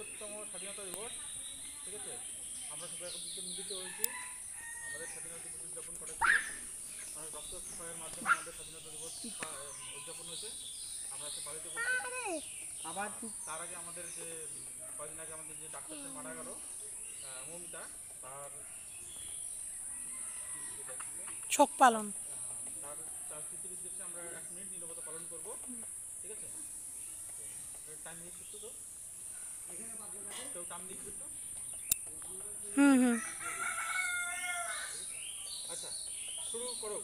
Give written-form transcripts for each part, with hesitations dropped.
৭৫তম স্বাধীনতা দিবস। ঠিক আছে, আমরা সবাই একত্রিত মিলিত হয়েছি আমাদের স্বাধীনতা দিবস উদযাপন করার জন্য। অনেক রক্তক্ষয়ের মাধ্যমে আমাদের স্বাধীনতা দিবস উদযাপন হয়েছে, আমরা আজকে পালিত করছি। আবার তার আগে আমাদের যে কয়েকদিন আগে আমাদের যে ডাক্তার সাহেব মারা গেল, মৌমিতা, তার শোক পালন, তার তার স্মৃতির উদ্দেশ্যে আমরা 1 মিনিট নীরবতা পালন করব। ঠিক আছে, টাইম নিয়ে একটু, তো কেউ টাইম নিয়ে একটু। হুম। আচ্ছা, শুরু করো।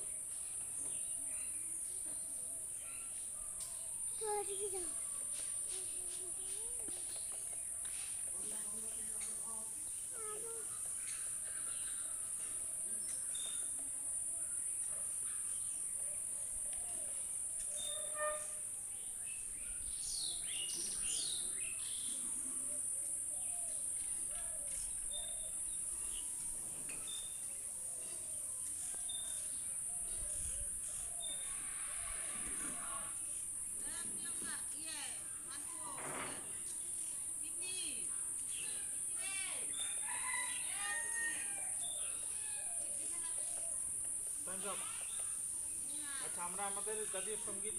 আচ্ছা, আমরা আমাদের জাতীয় সঙ্গীত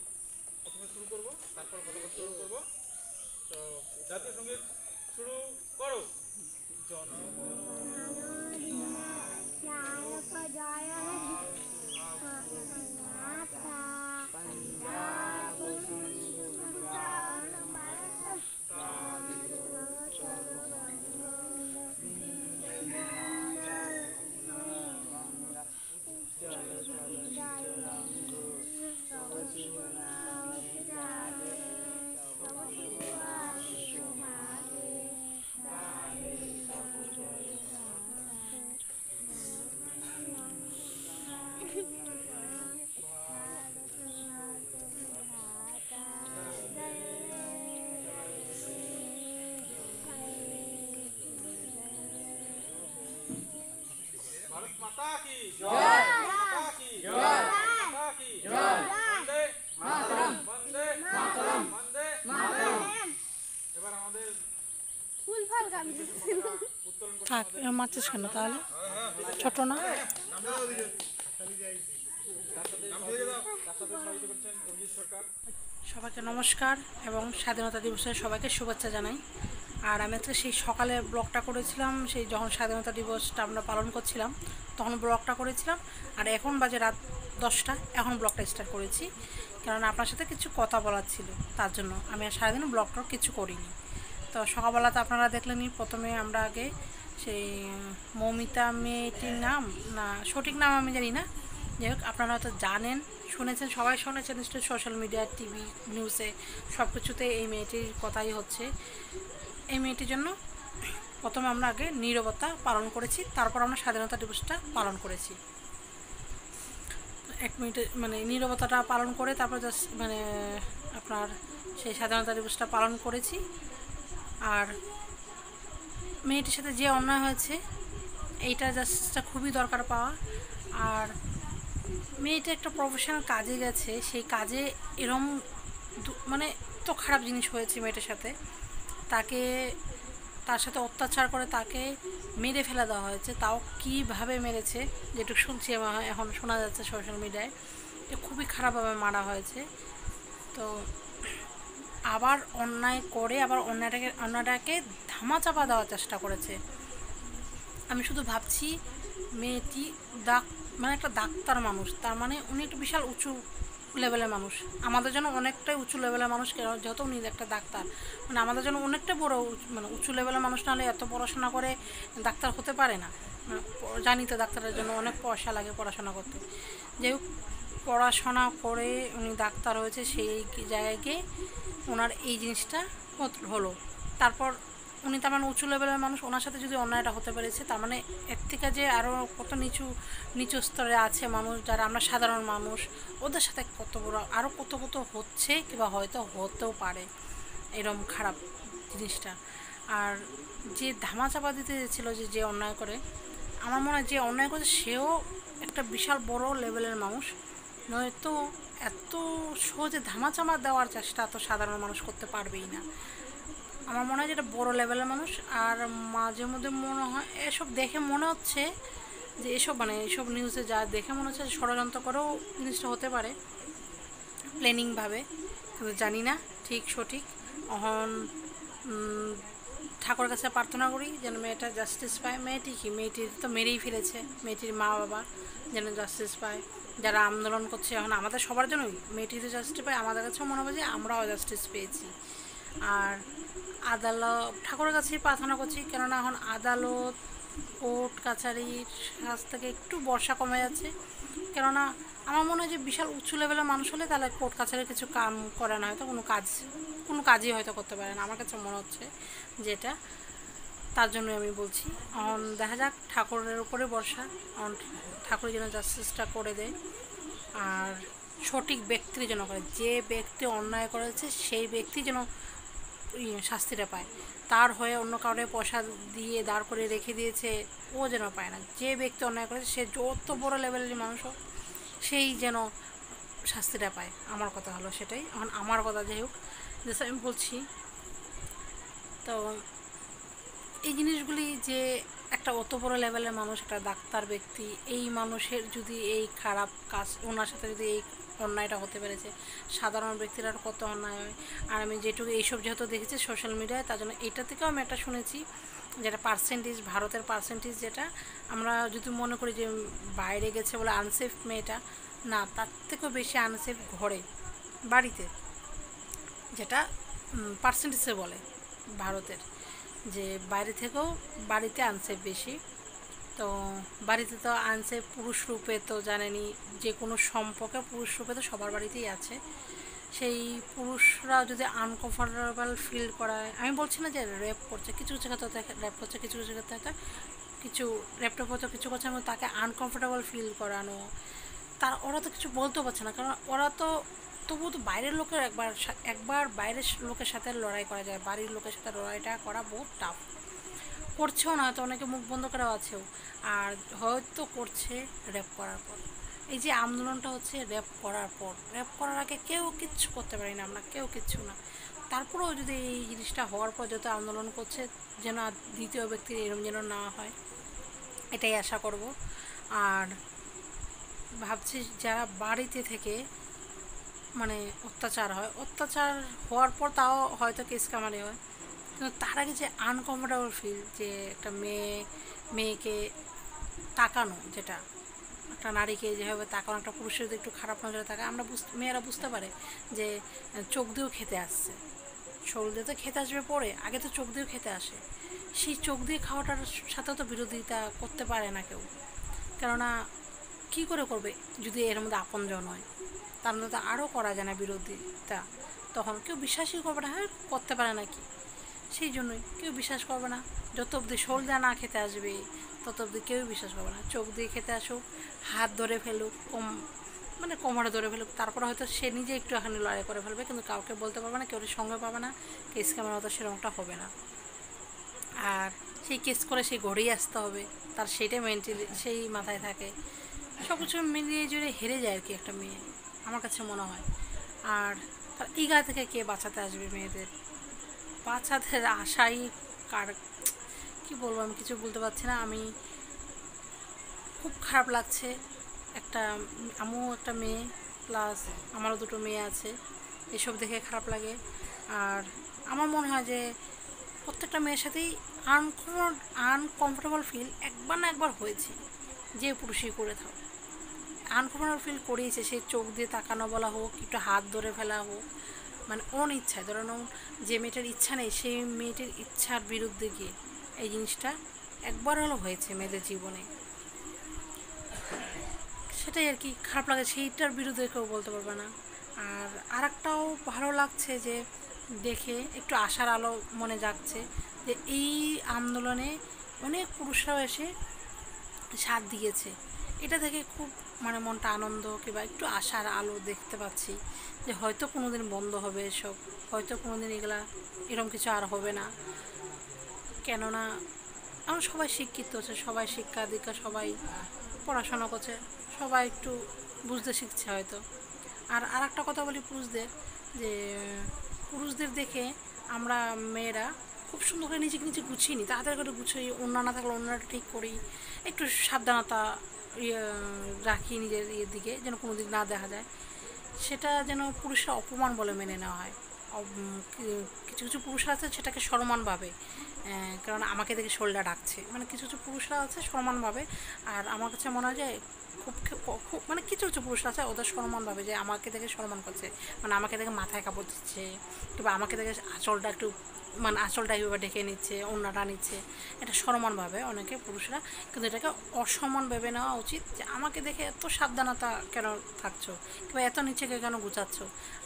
প্রথমে শুরু করব, তারপর কথা শুরু করব। তো জাতীয় সঙ্গীত শুরু করো। ভারত মাতা কি জয়, মাতা কি জয়, মাতা কি জয়, বন্দে মাতরম, বন্দে মাতরম, বন্দে মাতরম। এবার আমাদের ফুল ফল গান উত্তোলন করতে থাক, মারছিস কেন তাহলে? ছোট না? সবাইকে নমস্কার এবং স্বাধীনতা দিবসের সবাইকে শুভেচ্ছা জানাই। আর আমি আজকে সেই সকালে ব্লগটা করেছিলাম, সেই যখন স্বাধীনতা দিবসটা আমরা পালন করছিলাম তখন ব্লগটা করেছিলাম। আর এখন বাজে রাত 10টা, এখন ব্লগটা স্টার্ট করেছি, কারণ আপনার সাথে কিছু কথা বলার ছিল, তার জন্য আমি আর সারাদিন ব্লগটা কিছু করিনি। তো সকালবেলা তো আপনারা দেখলেনই, প্রথমে আমরা আগে সেই মৌমিতা মেয়েটির নাম, না সঠিক নাম আমি জানি না, যাই হোক আপনারা হয়তো জানেন, শুনেছেন, সবাই শুনেছেন নিশ্চয়ই, সোশ্যাল মিডিয়া, টিভি, নিউজে সব কিছুতে এই মেয়েটির কথাই হচ্ছে। এই মেয়েটির জন্য প্রথমে আমরা আগে নীরবতা পালন করেছি, তারপর আমরা স্বাধীনতা দিবসটা পালন করেছি। 1 মিনিটে মানে নীরবতাটা পালন করে তারপর জাস্ট মানে আপনার সেই স্বাধীনতা দিবসটা পালন করেছি। আর মেয়েটির সাথে যে অন্যায় হয়েছে এইটা জাস্টটা খুবই দরকার পাওয়া। আর মেয়েটা একটা প্রফেশনাল কাজে গেছে, সেই কাজে এরম মানে তো খারাপ জিনিস হয়েছে মেয়েটার সাথে, তার সাথে অত্যাচার করে তাকে মেরে ফেলে দেওয়া হয়েছে। তাও কীভাবে মেরেছে যেটুকু শুনছি এখন শোনা যাচ্ছে সোশ্যাল মিডিয়ায়, যে খুবই খারাপভাবে মারা হয়েছে। তো আবার অন্যায় করে আবার অন্যায়টাকে ধামাচাপা দেওয়ার চেষ্টা করেছে। আমি শুধু ভাবছি মেয়েটি মানে একটা ডাক্তার মানুষ, তার মানে উনি একটু বিশাল উঁচু লেভেলের মানুষ, আমাদের জন্য অনেকটাই উঁচু লেভেলের মানুষ, যেহেতু উনি একটা ডাক্তার, মানে আমাদের জন্য অনেকটা বড় মানে উঁচু লেভেলের মানুষ, নাহলে এত পড়াশোনা করে ডাক্তার হতে পারে না। জানি তো ডাক্তারের জন্য অনেক পয়সা লাগে পড়াশোনা করতে। যাই হোক, পড়াশোনা করে উনি ডাক্তার হয়েছে, সেই জায়গায় গিয়ে ওনার এই জিনিসটা হলো। তারপর উনি তার মানে উঁচু লেভেলের মানুষ, ওনার সাথে যদি অন্যায়টা হতে পেরেছে, তার মানে এর থেকে যে আরও কত নিচু স্তরে আছে মানুষ, যারা আমরা সাধারণ মানুষ, ওদের সাথে কত বড় আরও কত হচ্ছে, কিংবা হয়তো হতেও পারে এরম খারাপ জিনিসটা। আর যে ধামাচাপা দিতে ছিল, যে অন্যায় করে, আমার মনে হয় যে অন্যায় করেছে সেও একটা বিশাল বড় লেভেলের মানুষ, নয়তো এত সহজে ধামাচাপা দেওয়ার চেষ্টা তো সাধারণ মানুষ করতে পারবেই না। আমার মনে হয় যেটা বড় লেভেলের মানুষ। আর মাঝে মধ্যে মনে হয় এসব দেখে মনে হচ্ছে যে এসব মানে এইসব নিউজে যা দেখে মনে হচ্ছে ষড়যন্ত্র করেও জিনিসটা হতে পারে প্ল্যানিংভাবে, কিন্তু জানি না ঠিক সঠিক। এখন ঠাকুরের কাছে প্রার্থনা করি যেন মেয়েটা জাস্টিস পায়। মেয়েটি কি, মেয়েটির তো মেরেই ফেলেছে, মেয়েটির মা বাবা যেন জাস্টিস পায়, যারা আন্দোলন করছে এখন আমাদের সবার জন্যই মেয়েটির জাস্টিস পায়। আমাদের কাছেও মনে হবে যে আমরাও জাস্টিস পেয়েছি। আর আদালত ঠাকুরের কাছেই প্রার্থনা করছি, কেননা এখন আদালত কোর্ট কাছারির কাছ থেকে একটু বর্ষা কমে যাচ্ছে। কেননা আমার মনে হয় যে বিশাল উঁচু লেভেলের মানুষ হলে তাহলে কোর্ট কাছারির কিছু কাম করে না, হয়তো কোনো কাজই হয়তো করতে পারে না, আমার কাছে মনে হচ্ছে যেটা। তার জন্যই আমি বলছি এখন দেখা যাক, ঠাকুরের উপরে ভরসা, এখন ঠাকুর যেন জাস্টিসটা করে দেয় আর সঠিক ব্যক্তির যেন করে। যে ব্যক্তি অন্যায় করেছে সেই ব্যক্তি যেন শাস্তিটা পায়। তার হয়ে অন্য কাউরে পয়সা দিয়ে দাঁড় করে রেখে দিয়েছে, ও যেন পায় না। যে ব্যক্তি অন্যায় করেছে সে যত বড় লেভেলের মানুষ হোক সেই যেন শাস্তিটা পায়। আমার কথা হলো সেটাই। এখন আমার কথা যাই হোক, যেটা আমি বলছি, তো এই জিনিসগুলি যে একটা অত বড় লেভেলের মানুষ, একটা ডাক্তার ব্যক্তি, এই মানুষের যদি এই খারাপ কাজ, ওনার সাথে যদি এই অন্যায়টা হতে পেরেছে, সাধারণ ব্যক্তিরা কত অন্যায় হয়। আর আমি যেটুকু এইসব যেহেতু দেখেছি সোশ্যাল মিডিয়ায়, তার জন্য এটা থেকেও আমি একটা শুনেছি যেটা পার্সেন্টেজ, ভারতের পার্সেন্টেজ, যেটা আমরা যদি মনে করি যে বাইরে গেছে বলে আনসেফ মেয়েটা, না, তার থেকেও বেশি আনসেফ ঘরে, বাড়িতে, যেটা পার্সেন্টেজে বলে ভারতের, যে বাইরে থেকেও বাড়িতে আনসেফ বেশি। তো বাড়িতে তো আনসেফ পুরুষ রূপে তো জানেনি, যে কোনো সম্পর্কে পুরুষ রূপে তো সবার বাড়িতেই আছে। সেই পুরুষরা যদি আনকমফোর্টেবল ফিল করায়, আমি বলছি না যে রেপ করছে, কিছু কিছু ক্ষেত্রে রেপ করছে, কিছু কিছু ক্ষেত্রে কিছু র্যাপটপ হয়তো কিছু করছে, এবং তাকে আনকমফোর্টেবল ফিল করানো, তার ওরা তো কিছু বলতেও পারছে না, কারণ ওরা তো তবুও তো বাইরের লোকের একবার বাইরের লোকের সাথে লড়াই করা যায়, বাড়ির লোকের সাথে লড়াইটা করা বহুত টাফ। করছেও না, তো অনেকে মুখ বন্ধ করেও আছেও, আর হয়তো করছে র্যাপ করার পর। এই যে আন্দোলনটা হচ্ছে র্যাপ করার পর, র্যাপ করার আগে কেউ কিচ্ছু করতে পারি না আমরা, কেউ কিচ্ছু না। তারপরেও যদি এই জিনিসটা হওয়ার পর যত আন্দোলন করছে, যেন দ্বিতীয় ব্যক্তির এরম যেন না হয়, এটাই আশা করব। আর ভাবছি যারা বাড়িতে থেকে মানে অত্যাচার হয়, অত্যাচার হওয়ার পর তাও হয়তো কেস কামারি হয়, কিন্তু তার আগে যে আনকমফোর্টেবল ফিল, যে একটা মেয়েকে তাকানো, যেটা একটা নারীকে যেভাবে তাকানো, একটা পুরুষের যদি একটু খারাপ নজরে থাকে, আমরা মেয়েরা বুঝতে পারে যে চোখ দিয়েও খেতে আসছে, শরীর দিয়ে তো খেতে আসবে পরে, আগে তো চোখ দিয়েও খেতে আসে। সেই চোখ দিয়ে খাওয়াটার সাথেও তো বিরোধিতা করতে পারে না কেউ, কেননা কী করে করবে যদি এর মধ্যে আপনজন হয়, তার মধ্যে তো আরও করা যায় না বিরোধিতা, তখন কেউ বিশ্বাসই করবে না, হ্যাঁ করতে পারে নাকি। সেই জন্যই কেউ বিশ্বাস করবে না, যত অবধি শোল দেওয়া না খেতে আসবে তত অবধি কেউই বিশ্বাস করবে না। চোখ দিয়ে খেতে আসুক, হাত ধরে ফেলুক, মানে কোমরে ধরে ফেলুক, তারপরে হয়তো সে নিজে একটু এখানে লড়াই করে ফেলবে, কিন্তু কাউকে বলতে পারবে না, কেউ সঙ্গে পাবে না, কেস ক্যামেরা হয়তো সেরকমটা হবে না। আর সেই কেস করে সেই ঘরেই আসতে হবে, তার সেইটাই মেন্টালি সেই মাথায় থাকে, সব কিছু মিলিয়ে জুড়ে হেরে যায় আর কি একটা মেয়ে, আমার কাছে মনে হয়। আর তার এই গা থেকে কে বাঁচাতে আসবে মেয়েদের, বাচ্চাদের আশাই কার, কী বলবো, আমি কিছু বলতে পারছি না। আমি খুব খারাপ লাগছে, আমিও একটা মেয়ে, প্লাস আমারও দুটো মেয়ে আছে, এসব দেখে খারাপ লাগে। আর আমার মনে হয় যে প্রত্যেকটা মেয়ের সাথেই আনকমফোর্টেবল ফিল একবার না একবার হয়েছে, যে পুরুষই করে থাক আনকমফোর্টেবল ফিল করিয়েছে, সেই চোখ দিয়ে তাকানো বলা হোক, একটু হাত ধরে ফেলা হোক, মানে অনিচ্ছায়, ধরুন যে মেয়েটার ইচ্ছা নেই সেই মেয়েটির ইচ্ছার বিরুদ্ধে গিয়ে এই জিনিসটা একবার হলো হয়েছে মেয়েদের জীবনে, সেটাই আর কি খারাপ লাগে, সেইটার বিরুদ্ধে কেউ বলতে পারবে না। আর একটাও ভালো লাগছে যে দেখে একটু আশার আলো মনে জাগছে, যে এই আন্দোলনে অনেক পুরুষরাও এসে সাথ দিয়েছে, এটা থেকে খুব মানে মনটা আনন্দ কিংবা একটু আশার আলো দেখতে পাচ্ছি, যে হয়তো কোনো দিন বন্ধ হবে এসব, হয়তো কোনো দিন এরকম কিছু আর হবে না। কেননা এখন সবাই শিক্ষিত হচ্ছে, সবাই শিক্ষা দীক্ষা, সবাই পড়াশোনা করছে, সবাই একটু বুঝতে শিখছে হয়তো। আর একটা কথা বলি পুরুষদের, যে পুরুষদের দেখে আমরা মেয়েরা খুব সুন্দর করে নিজেকে নিজে গুছিয়ে নিই, তাড়াতাড়ি করে গুছিয়ে, ওড়না না থাকলে ওড়নাটা ঠিক করি, একটু সাবধানতা ইয়ে রাখি নিজের ইয়ের দিকে, যেন কোনো দিক না দেখা যায়, সেটা যেন পুরুষের অপমান বলে মেনে নেওয়া হয়। কিছু কিছু পুরুষরা আছে সেটাকে সম্মানভাবে, কারণ আমাকে দেখে শোলটা ডাকছে, মানে কিছু কিছু পুরুষরা আছে সম্মানভাবে, আর আমার কাছে মনে হয় যে খুব খুব মানে কিছু কিছু পুরুষরা আছে ওদের সম্মানভাবে, যে আমাকে দেখে সম্মান করছে, মানে আমাকে দেখে মাথায় কাপড় দিচ্ছে, কিংবা আমাকে দেখে আঁচলটা একটু মানে আঁচলটা এইভাবে ডেকে নিচ্ছে, ওড়নাটা নিচ্ছে, এটা সম্মানভাবে অনেকে পুরুষরা, কিন্তু এটাকে অসম্মান ভেবে নেওয়া উচিত, যে আমাকে দেখে এত সাবধানতা কেন থাকছো, কিংবা এত নিচেকে কেন গুছাচ্ছ,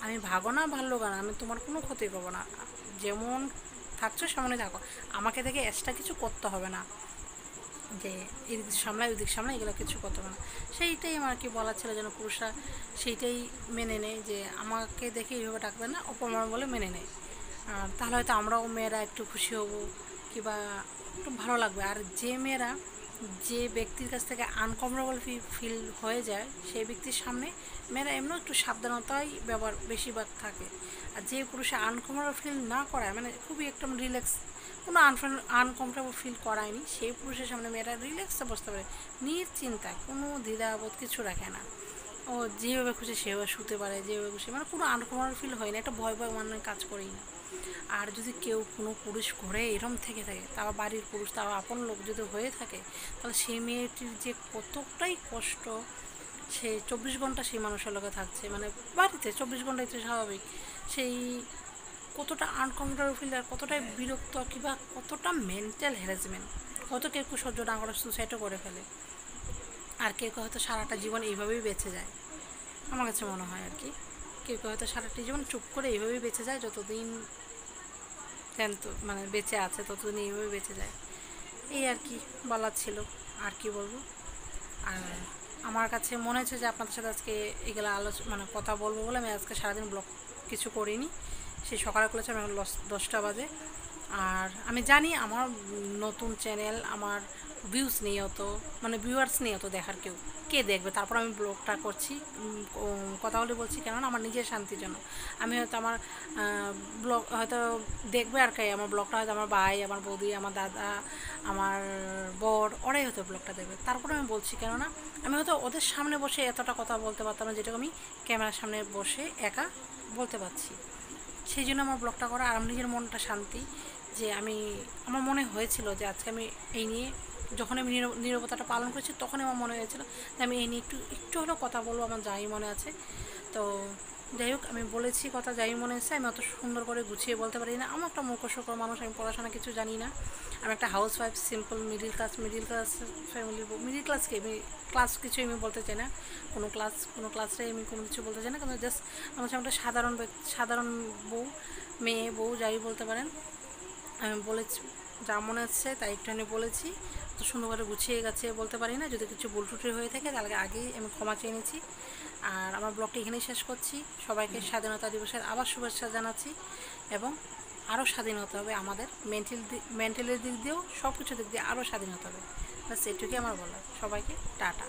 আমি ভাগো না ভালো না, আমি তোমার কোনো ক্ষতি করবো না, যেমন থাকছো সেমনই থাকো, আমাকে দেখে এক্সট্রা কিছু করতে হবে না, যে এদিক সামলায় ওই দিক সামলায়, এগুলো কিছু করতে হবে না। সেইটাই আমার কি বলার ছিল, যেন পুরুষরা সেইটাই মেনে নেয়, যে আমাকে দেখে এইভাবে ডাকবে না, অপমান বলে মেনে নেয়, আর তাহলে হয়তো আমরাও মেয়েরা একটু খুশি হব, কিংবা একটু ভালো লাগবে। আর যে মেয়েরা যে ব্যক্তির কাছ থেকে আনকমফোর্টেবল ফিল হয়ে যায়, সেই ব্যক্তির সামনে মেয়েরা এমনিও একটু সাবধানতাই ব্যবহার বেশিরভাগ থাকে, আর যে পুরুষে আনকমফোর্টেবল ফিল না করায়, মানে খুবই একটা রিল্যাক্স, কোনো আনকমফোর্টেবল ফিল করায়নি, সেই পুরুষের সামনে মেয়েরা রিল্যাক্সে বসতে পারে, নিশ্চিন্তায়, কোনো দ্বিধাবোধ কিছু রাখে না, ও যেভাবে খুশি সেভাবে শুতে পারে, যেভাবে খুশি, মানে কোনো আনকমফোর্টেবল ফিল হয় না, একটা ভয় ভয় মানে কাজ করেই না। আর যদি কেউ কোনো পুরুষ ঘরে এরম থেকে থাকে, তাও বাড়ির পুরুষ, তাও আপন লোক যদি হয়ে থাকে, তাহলে সেই মেয়েটির যে কতটাই কষ্ট, সে 24 ঘন্টা সেই মানুষের লোকে থাকছে, মানে বাড়িতে 24 ঘন্টাই তো স্বাভাবিক, সেই কতটা আনকমফোর্টেবল ফিল, আর কতটাই বিরক্ত, কিংবা কতটা মেন্টাল হ্যারাসমেন্ট, কত কেউ সহ্য না করে সুসাইডও করে ফেলে, আর কেউ কেউ হয়তো সারাটা জীবন এইভাবেই বেঁচে যায়, আমার কাছে মনে হয় আর কি, কেউ কেউ হয়তো সারাটা জীবন চুপ করে এইভাবেই বেঁচে যায়, যতদিন জ্যান্ত মানে বেঁচে আছে ততদিন এইভাবে বেঁচে যায়, এই আর কি বলার ছিল, আর কি বলবো। আর আমার কাছে মনে হচ্ছে যে আপনাদের সাথে আজকে এগুলো মানে কথা বলবো বলে আমি আজকে সারাদিন ব্লগ কিছু করিনি, সেই সকালে করেছি, আমি এখন 10টা বাজে, আর আমি জানি আমার নতুন চ্যানেল, আমার ভিউস নেই অত, মানে ভিউয়ার্স নেই অত দেখার, কে দেখবে, তারপর আমি ব্লগটা করছি, কথা বলে বলছি, কেননা আমার নিজের শান্তির জন্য, আমি হয়তো আমার ব্লগ হয়তো দেখবে, আর কে আমার ব্লগটা হয়তো আমার ভাই, আমার বৌদি, আমার দাদা, আমার বর, ওরাই হয়তো ব্লগটা দেখবে, তারপরে আমি বলছি, কেননা আমি হয়তো ওদের সামনে বসে এতটা কথা বলতে পারতাম না, যেটা আমি ক্যামেরার সামনে বসে একা বলতে পারছি, সেই জন্য আমার ব্লগটা করা, আর আমার নিজের মনটা শান্তি, যে আমার মনে হয়েছিল যে আজকে আমি এই নিয়ে, যখন আমি নীরবতাটা পালন করেছি, তখনই আমার মনে হয়েছিল যে আমি এই নিয়ে একটু একটু হলেও কথা বলবো, আমার যাই মনে আছে। তো যাই হোক, আমি বলেছি কথা, যাই মনে হচ্ছে, আমি অত সুন্দর করে গুছিয়ে বলতে পারি না, আমার একটা মূর্খশোকর মানুষ, আমি পড়াশোনা কিছু জানি না, আমি একটা house wife, simple middle class ফ্যামিলির, মিডিল ক্লাসকে আমি ক্লাস কিছুই আমি বলতে চাই না, কোনো ক্লাসে আমি কোনো কিছু বলতে চাই না, কিন্তু জাস্ট আমার হচ্ছে একটা সাধারণ বউ, মেয়ে বউ, যাই বলতে পারেন, আমি বলেছি যা মনে হচ্ছে তাই একটুখানি বলেছি, তো সুন্দর করে গুছিয়ে গেছে বলতে পারি না, যদি কিছু ভুল ত্রুটি হয়ে থাকে তাহলে আগেই আমি ক্ষমা চেয়ে নিচ্ছি, আর আমার ব্লগটা এখানেই শেষ করছি, সবাইকে স্বাধীনতা দিবসের আবার শুভেচ্ছা জানাচ্ছি, এবং আরও স্বাধীন হতে হবে আমাদের, মেন্টালের দিক দিয়েও, সব কিছু দিক দিয়ে আরও স্বাধীন হতে হবে, বাস এটুকুই আমার বলা, সবাইকে টাটা।